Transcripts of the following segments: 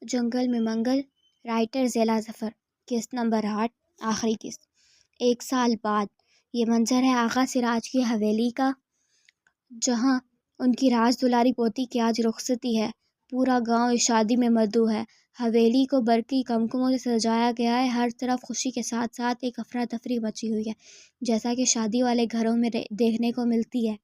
جنگل میں منگل، رائٹر ضلع ظفر، قسط نمبر 8، آخری قسط۔ 1 سال بعد یہ منظر ہے آغا سراج کی حویلی کا، جہاں ان کی راج دلاری پوتی کی آج رخصتی ہے۔ پورا گاؤں اس شادی میں مدعو ہے۔ حویلی کو برقی کمکموں سے سجایا گیا ہے۔ ہر طرف خوشی کے ساتھ ساتھ ایک افراتفری مچی ہوئی ہے، جیسا کہ شادی والے گھروں میں دیکھنے کو ملتی ہے۔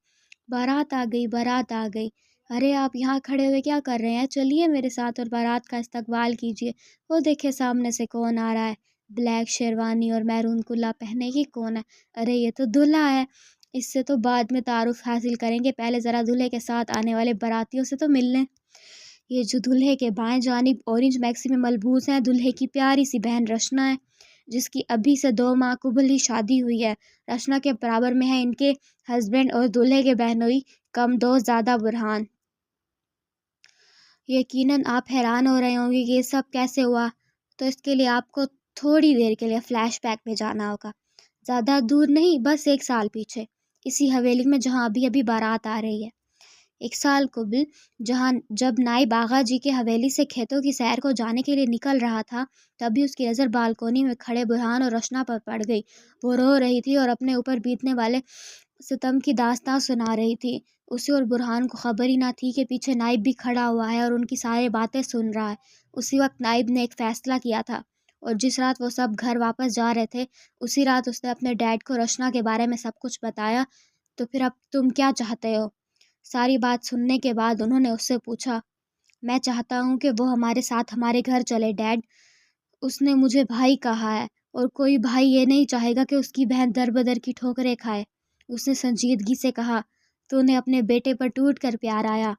بارات آ گئی، بارات آ گئی۔ ارے آپ یہاں کھڑے ہوئے کیا کر رہے ہیں؟ چلیے میرے ساتھ اور بارات کا استقبال کیجیے۔ وہ دیکھے سامنے سے کون آ رہا ہے، بلیک شیروانی اور میرون کلا پہنے ہی کون ہے؟ ارے یہ تو دلہا ہے۔ اس سے تو بعد میں تعارف حاصل کریں گے، پہلے ذرا دلہے کے ساتھ آنے والے باراتیوں سے تو مل لیں۔ یہ جو دلہے کے بائیں جانب اورنج میکسی میں ملبوس ہیں، دلہے کی پیاری سی بہن رشنا ہے، جس کی ابھی سے 2 ماہ قبل ہی شادی ہوئی ہے۔ رشنا کے برابر میں ہے ان کے ہسبینڈ اور دلہے کے بہنوئی کم 2 زادہ برہان۔ یقیناً آپ حیران ہو رہے ہوں گے کہ یہ سب کیسے ہوا، تو اس کے لیے آپ کو تھوڑی دیر کے لیے فلیش بیک میں جانا ہوگا۔ زیادہ دور نہیں، بس 1 سال پیچھے، اسی حویلی میں جہاں ابھی بارات آ رہی ہے۔ 1 سال قبل جب نائب آغا جی کے حویلی سے کھیتوں کی سیر کو جانے کے لیے نکل رہا تھا، تبھی اس کی نظر بالکونی میں کھڑے برہان اور رشنا پر پڑ گئی۔ وہ رو رہی تھی اور اپنے اوپر بیتنے والے ستم کی داستان سنا رہی تھی۔ اسے اور برہان کو خبر ہی نہ تھی کہ پیچھے نائب بھی کھڑا ہوا ہے اور ان کی ساری باتیں سن رہا ہے۔ اسی وقت نائب نے ایک فیصلہ کیا تھا، اور جس رات وہ سب گھر واپس جا رہے تھے، اسی رات اس نے اپنے ڈیڈ کو رشنا کے بارے میں سب کچھ بتایا۔ تو پھر اب تم کیا چاہتے ہو؟ ساری بات سننے کے بعد انہوں نے اس سے پوچھا۔ میں چاہتا ہوں کہ وہ ہمارے ساتھ ہمارے گھر چلے ڈیڈ۔ اس نے مجھے بھائی کہا ہے، اور کوئی بھائی یہ نہیں چاہے گا کہ اس کی بہن در بدر کی ٹھوکریں کھائے۔ اس نے سنجیدگی سے کہا، تو انہیں اپنے بیٹے پر ٹوٹ کر پیار آیا۔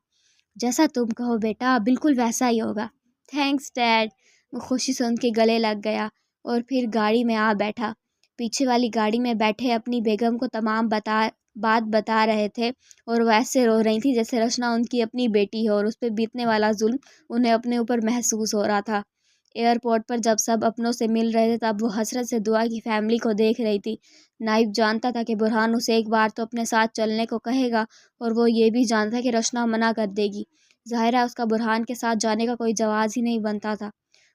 جیسا تم کہو بیٹا، بالکل ویسا ہی ہوگا۔ Thanks dad. وہ خوشی سے ان کے گلے لگ گیا اور پھر گاڑی میں آ بیٹھا۔ پیچھے والی گاڑی میں بیٹھے اپنی بیگم کو تمام بات بتا رہے تھے، اور وہ ایسے رو رہی تھی جیسے رشنا ان کی اپنی بیٹی ہو اور اس پہ بیتنے والا ظلم انہیں اپنے اوپر محسوس ہو رہا تھا۔ ایئرپورٹ پر جب سب اپنوں سے مل رہے تھے، تب وہ حسرت سے دعا کی فیملی کو دیکھ رہی تھی۔ نائب جانتا تھا کہ برہان اسے ایک بار تو اپنے ساتھ چلنے کو کہے گا، اور وہ یہ بھی جانتا تھا کہ رشنا منع کر دے گی۔ ظاہر ہے اس کا برہان کے ساتھ جانے کا کوئی جواز ہی نہیں بنتا تھا۔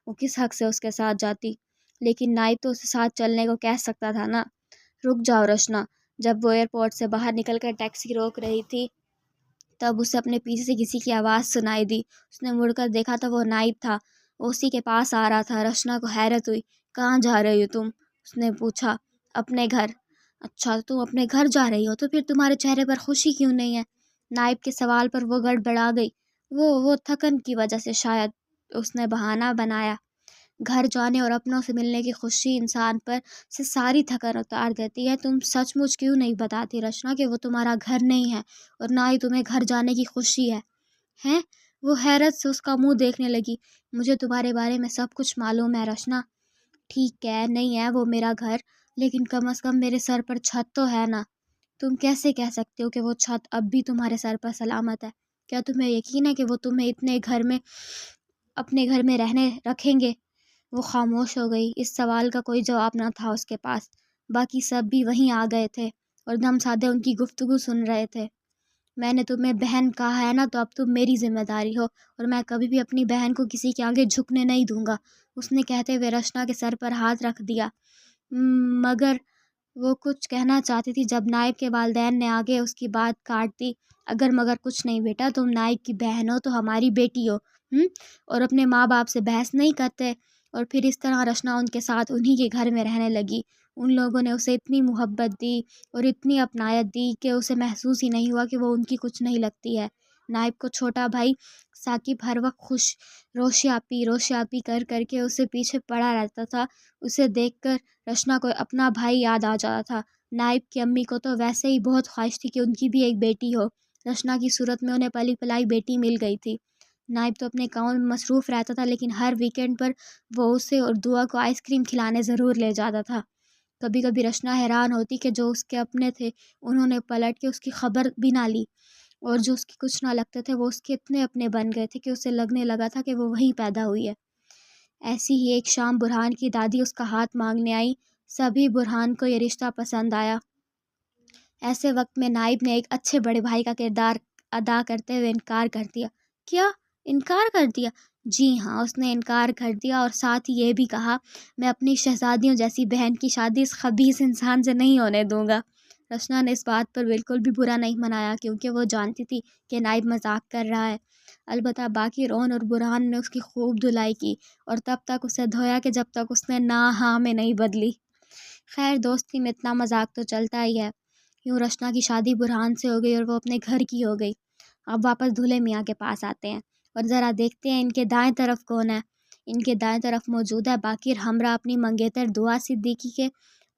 وہ کس حق سے اس کے ساتھ جاتی؟ لیکن نائب تو اسے ساتھ چلنے کو کہہ سکتا تھا نا۔ رک جاؤ رشنا۔ جب وہ ایئرپورٹ سے باہر نکل کر ٹیکسی روک رہی تھی، تب اسے اپنے پیچھے سے کسی کی آواز سنائی دی۔ اس نے مڑ کر دیکھا تو وہ نائب تھا، وہ اسی کے پاس آ رہا تھا۔ رشنا کو حیرت ہوئی۔ کہاں جا رہی ہو تم؟ اس نے پوچھا۔ اپنے گھر۔ اچھا، تم اپنے گھر جا رہی ہو، تو پھر تمہارے چہرے پر خوشی کیوں نہیں ہے؟ نائب کے سوال پر وہ گڑبڑا گئی۔ وہ تھکن کی وجہ سے شاید، اس نے بہانہ بنایا۔ گھر جانے اور اپنوں سے ملنے کی خوشی انسان پر سے ساری تھکن اتار دیتی ہے۔ تم سچ مچ کیوں نہیں بتاتی رشنا کہ وہ تمہارا گھر نہیں ہے، اور نہ ہی تمہیں گھر جانے کی خوشی ہے؟ ہیں؟ وہ حیرت سے اس کا منہ دیکھنے لگی۔ مجھے تمہارے بارے میں سب کچھ معلوم ہے رشنا۔ ٹھیک ہے، نہیں ہے وہ میرا گھر، لیکن کم از کم میرے سر پر چھت تو ہے نا۔ تم کیسے کہہ سکتے ہو کہ وہ چھت اب بھی تمہارے سر پر سلامت ہے؟ کیا تمہیں یقین ہے کہ وہ تمہیں اپنے گھر میں رہنے رکھیں گے؟ وہ خاموش ہو گئی۔ اس سوال کا کوئی جواب نہ تھا اس کے پاس۔ باقی سب بھی وہیں آ گئے تھے اور دم سادے ان کی گفتگو سن رہے تھے۔ میں نے تمہیں بہن کہا ہے نا، تو اب تم میری ذمہ داری ہو، اور میں کبھی بھی اپنی بہن کو کسی کے آگے جھکنے نہیں دوں گا۔ اس نے کہتے ہوئے رشنا کے سر پر ہاتھ رکھ دیا۔ مگر وہ کچھ کہنا چاہتی تھی، جب نائب کے والدین نے آگے اس کی بات کاٹ دی۔ اگر مگر کچھ نہیں بیٹا، تم نائب کی بہن ہو تو ہماری بیٹی ہو، اور اپنے ماں باپ سے بحث نہیں کرتے۔ اور پھر اس طرح رشنا ان کے ساتھ انہی کے گھر میں رہنے لگی۔ ان لوگوں نے اسے اتنی محبت دی اور اتنی اپنائیت دی کہ اسے محسوس ہی نہیں ہوا کہ وہ ان کی کچھ نہیں لگتی ہے۔ نائب کو چھوٹا بھائی ثاقب ہر وقت روشیاپی کر کے اسے پیچھے پڑا رہتا تھا۔ اسے دیکھ کر رشنا کو اپنا بھائی یاد آ جاتا تھا۔ نائب کی امی کو تو ویسے ہی بہت خواہش تھی کہ ان کی بھی ایک بیٹی ہو۔ رشنا کی صورت میں انہیں پلی پلائی بیٹی مل گئی تھی۔ نائب تو اپنے کاموں میں مصروف رہتا تھا، لیکن ہر ویکنڈ پر وہ اسے اور دعا کو آئس کریم کھلانے ضرور لے جاتا تھا۔ کبھی کبھی رشنا حیران ہوتی کہ جو اس کے اپنے تھے، انہوں نے پلٹ کے اس کی خبر بھی نہ لی، اور جو اس کی کچھ نہ لگتے تھے، وہ اس کے اتنے اپنے بن گئے تھے کہ اسے لگنے لگا تھا کہ وہ وہیں پیدا ہوئی ہے۔ ایسی ہی ایک شام برہان کی دادی اس کا ہاتھ مانگنے آئی۔ سبھی برہان کو یہ رشتہ پسند آیا۔ ایسے وقت میں نائب نے ایک اچھے بڑے بھائی کا کردار ادا کرتے ہوئے انکار کر دیا۔ کیا؟ انکار کر دیا؟ جی ہاں، اس نے انکار کر دیا اور ساتھ ہی یہ بھی کہا میں اپنی شہزادیوں جیسی بہن کی شادی اس خبیث انسان سے نہیں ہونے دوں گا۔ رچنا نے اس بات پر بالکل بھی برا نہیں منایا کیونکہ وہ جانتی تھی کہ نائب مذاق کر رہا ہے۔ البتہ باقی رون اور برہان نے اس کی خوب دھلائی کی اور تب تک اسے دھویا کہ جب تک اس نے نہ ہاں میں نہیں بدلی۔ خیر دوستی میں اتنا مذاق تو چلتا ہی ہے۔ یوں رچنا کی شادی برہان سے ہو گئی اور وہ اپنے گھر کی ہو گئی۔ اب واپس دولہے میاں کے پاس آتے ہیں اور ذرا دیکھتے ہیں ان کے دائیں طرف کون ہے۔ ان کے دائیں طرف موجود ہے باقر ہمراہ اپنی منگیتر دعا صدیقی کے۔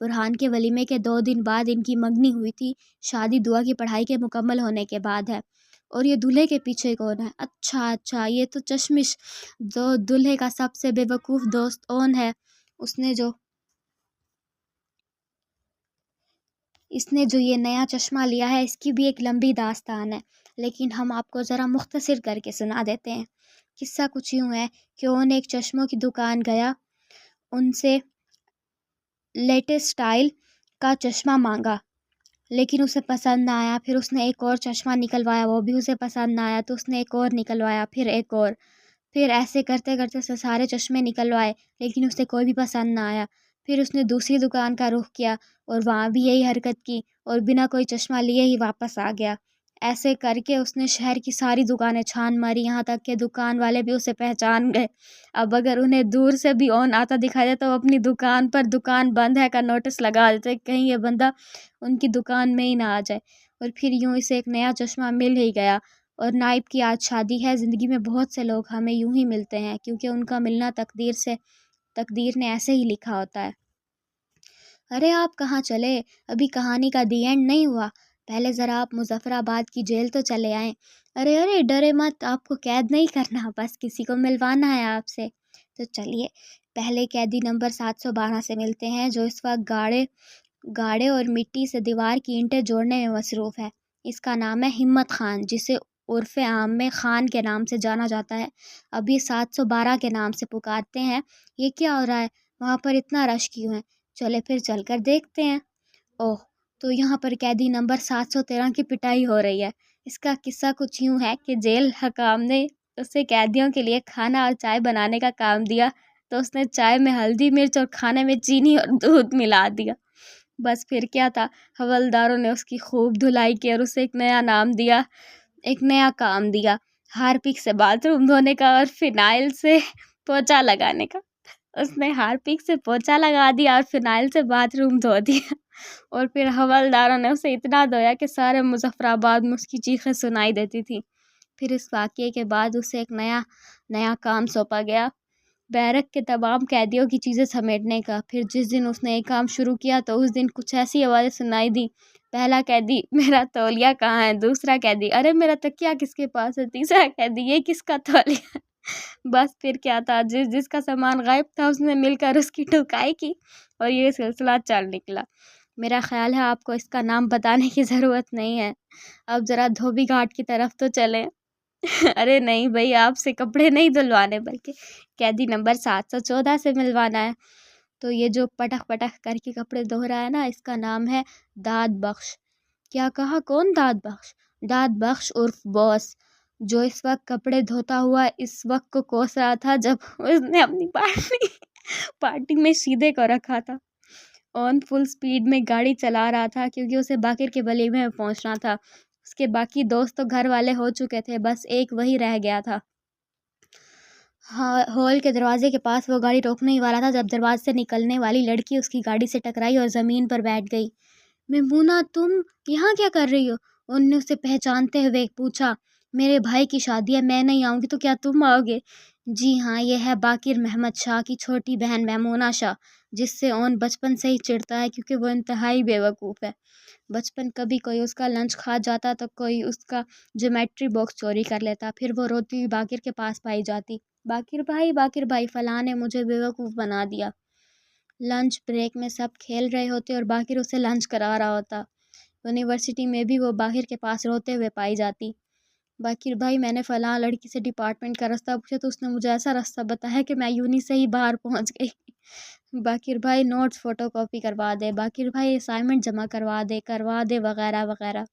برہان کے ولیمے کے 2 دن بعد ان کی منگنی ہوئی تھی۔ شادی دعا کی پڑھائی کے مکمل ہونے کے بعد ہے۔ اور یہ دولہے کے پیچھے کون ہے؟ اچھا یہ تو چشمش جو دولہے کا سب سے بے وقوف دوست اون ہے۔ اس نے جو یہ نیا چشمہ لیا ہے اس کی بھی ایک لمبی داستان ہے، لیکن ہم آپ کو ذرا مختصر کر کے سنا دیتے ہیں۔ قصہ کچھ یوں ہے کہ اون ایک چشموں کی دکان گیا، ان سے لیٹسٹ سٹائل کا چشمہ مانگا لیکن اسے پسند نہ آیا۔ پھر اس نے ایک اور چشمہ نکلوایا، وہ بھی اسے پسند نہ آیا تو اس نے ایک اور نکلوایا، پھر ایک اور، پھر ایسے کرتے کرتے اسے سارے چشمے نکلوائے لیکن اسے کوئی بھی پسند نہ آیا۔ پھر اس نے دوسری دکان کا رخ کیا اور وہاں بھی یہی حرکت کی اور بنا کوئی چشمہ لیے ہی واپس آ گیا۔ ایسے کر کے اس نے شہر کی ساری دکانیں چھان ماری، یہاں تک کہ دکان والے بھی اسے پہچان گئے۔ اب اگر انہیں دور سے بھی اون آتا دکھائی دے تو وہ اپنی دکان پر دکان بند ہے کا نوٹس لگا دیتے کہیں یہ بندہ ان کی دکان میں ہی نہ آ جائے۔ اور پھر یوں اسے ایک نیا چشمہ مل ہی گیا۔ اور نائب کی آج شادی ہے۔ زندگی میں بہت سے لوگ ہمیں یوں ہی ملتے ہیں کیونکہ ان کا ملنا تقدیر نے ایسے ہی لکھا ہوتا ہے۔ ارے آپ کہاں چلے؟ ابھی کہانی کا دی اینڈ نہیں ہوا، پہلے ذرا آپ مظفر آباد کی جیل تو چلے آئیں۔ ارے ڈرے مت، آپ کو قید نہیں کرنا، بس کسی کو ملوانا ہے آپ سے۔ تو چلیے پہلے قیدی نمبر 712 سے ملتے ہیں جو اس وقت گاڑے اور مٹی سے دیوار کی اینٹیں جوڑنے میں مصروف ہے۔ اس کا نام ہے ہمت خان، جسے عرف عام میں خان کے نام سے جانا جاتا ہے۔ اب یہ 712 کے نام سے پکارتے ہیں۔ یہ کیا ہو رہا ہے؟ وہاں پر اتنا رش کیوں ہے؟ چلے پھر چل کر دیکھتے ہیں۔ اوہ، تو یہاں پر قیدی نمبر 713 کی پٹائی ہو رہی ہے۔ اس کا قصہ کچھ یوں ہے کہ جیل حکام نے اسے قیدیوں کے لیے کھانا اور چائے بنانے کا کام دیا تو اس نے چائے میں ہلدی مرچ اور کھانے میں چینی اور دودھ ملا دیا۔ بس پھر کیا تھا، حوالداروں نے اس کی خوب دھلائی کی اور اسے ایک نیا کام دیا، ہارپک سے باتھ روم دھونے کا اور فنائل سے پوچھا لگانے کا۔ اس نے ہارپک سے پوچھا لگا دیا اور فنائل سے باتھ روم دھو دیا اور پھر حوالداروں نے اسے اتنا دھویا کہ سارے مظفر آباد میں اس کی چیخیں سنائی دیتی تھی۔ پھر اس واقعے کے بعد اسے ایک نیا کام سونپا گیا، بیرک کے تمام قیدیوں کی چیزیں سمیٹنے کا۔ پھر جس دن اس نے ایک کام شروع کیا تو اس دن کچھ ایسی آوازیں سنائی دی، پہلا قیدی میرا تولیہ کہاں ہے، دوسرا قیدی ارے میرا تکیہ کس کے پاس ہے، تیسرا قیدی یہ کس کا تولیہ بس پھر کیا تھا، جس کا سامان غائب تھا اس نے مل کر اس کی ٹھکائی کی اور یہ سلسلہ چل نکلا۔ میرا خیال ہے آپ کو اس کا نام بتانے کی ضرورت نہیں ہے۔ اب ذرا دھوبی گھاٹ کی طرف تو چلیں ارے نہیں بھائی، آپ سے کپڑے نہیں دھلوانے بلکہ قیدی نمبر 714 سے ملوانا ہے۔ تو یہ جو پٹخ کر کے کپڑے دھو رہا ہے نا، اس کا نام ہے داد بخش۔ کیا کہا؟ کون داد بخش؟ داد بخش عرف باس، جو اس وقت کپڑے دھوتا ہوا اس وقت کو کوس رہا تھا جب اس نے اپنی پارٹی میں شیدے کو رکھا تھا۔ اون فل سپیڈ میں گاڑی چلا رہا تھا کیونکہ اسے باقر کے ولیمے میں پہنچنا تھا۔ اس کے باقی دوست تو گھر والے ہو چکے تھے، بس ایک وہی رہ گیا تھا۔ ہال کے دروازے کے پاس وہ گاڑی روکنے ہی والا تھا جب دروازے سے نکلنے والی لڑکی اس کی گاڑی سے ٹکرائی اور زمین پر بیٹھ گئی۔ میمونہ، تم یہاں کیا کر رہی ہو؟ ان نے اسے پہچانتے ہوئے پوچھا۔ میرے بھائی کی شادی ہے، میں نہیں آؤں گی تو کیا تم آؤ گے؟ جی ہاں، یہ ہے باقر محمد شاہ کی چھوٹی بہن میمونہ شاہ، جس سے اون بچپن سے ہی چڑھتا ہے کیونکہ وہ انتہائی بے وقوف ہے۔ بچپن کبھی کوئی اس کا لنچ کھا جاتا تو کوئی اس کا جیومیٹری باکس چوری کر لیتا، پھر وہ روتی ہوئی باقر کے پاس پائی جاتی، باقر بھائی فلاں نے مجھے بے وقوف بنا دیا۔ لنچ بریک میں سب کھیل رہے ہوتے اور باقر اسے لنچ کرا رہا ہوتا۔ یونیورسٹی میں بھی وہ باقر کے پاس روتے ہوئے پائی جاتی۔ باقر بھائی، میں نے فلاں لڑکی سے ڈپارٹمنٹ کا راستہ پوچھا تو اس نے مجھے ایسا راستہ بتایا کہ میں یونی سے ہی باہر پہنچ گئی۔ باقر بھائی، نوٹس فوٹو کاپی کروا دے، باقر بھائی اسائنمنٹ جمع کروا دے وغیرہ وغیرہ۔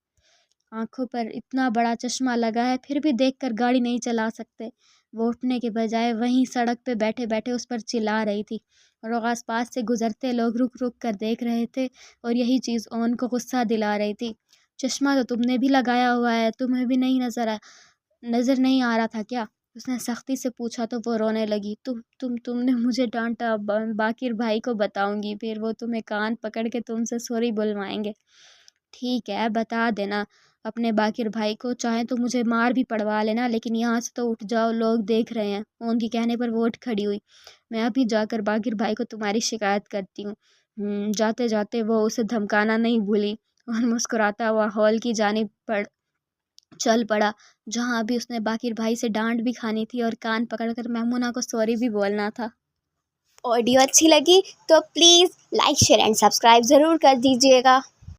آنکھوں پر اتنا بڑا چشمہ لگا ہے پھر بھی دیکھ کر گاڑی نہیں چلا سکتے۔ وہ اٹھنے کے بجائے وہیں سڑک پہ بیٹھے بیٹھے اس پر چلا رہی تھی، اور آس پاس سے گزرتے لوگ رک رک کر دیکھ رہے تھے، اور یہی چیز اون کو غصہ دلا رہی تھی۔ چشمہ تو تم نے بھی لگایا ہوا ہے، تمہیں بھی نہیں نظر نہیں آ رہا تھا کیا؟ اس نے سختی سے پوچھا تو وہ رونے لگی۔ تم نے مجھے ڈانٹا، باقر بھائی کو بتاؤں گی، پھر وہ تمہیں کان پکڑ کے تم سے سوری بلوائیں گے۔ ٹھیک ہے، بتا دینا اپنے باقر بھائی کو، چاہے تو مجھے مار بھی پڑوا لینا، لیکن یہاں سے تو اٹھ جاؤ، لوگ دیکھ رہے ہیں۔ ان کے کہنے پر وہ اٹھ کھڑی ہوئی۔ میں ابھی جا کر باقر بھائی کو تمہاری شکایت کرتی ہوں۔ جاتے جاتے وہ اسے دھمکانا نہیں بھولی اور مسکراتا ہوا ہال کی جانب چل پڑا، جہاں ابھی اس نے باقر بھائی سے ڈانٹ بھی کھانی تھی اور کان پکڑ کر میمونہ کو سوری بھی بولنا تھا۔ آڈیو اچھی لگی تو please like share and subscribe ضرور کر دیجیے گا۔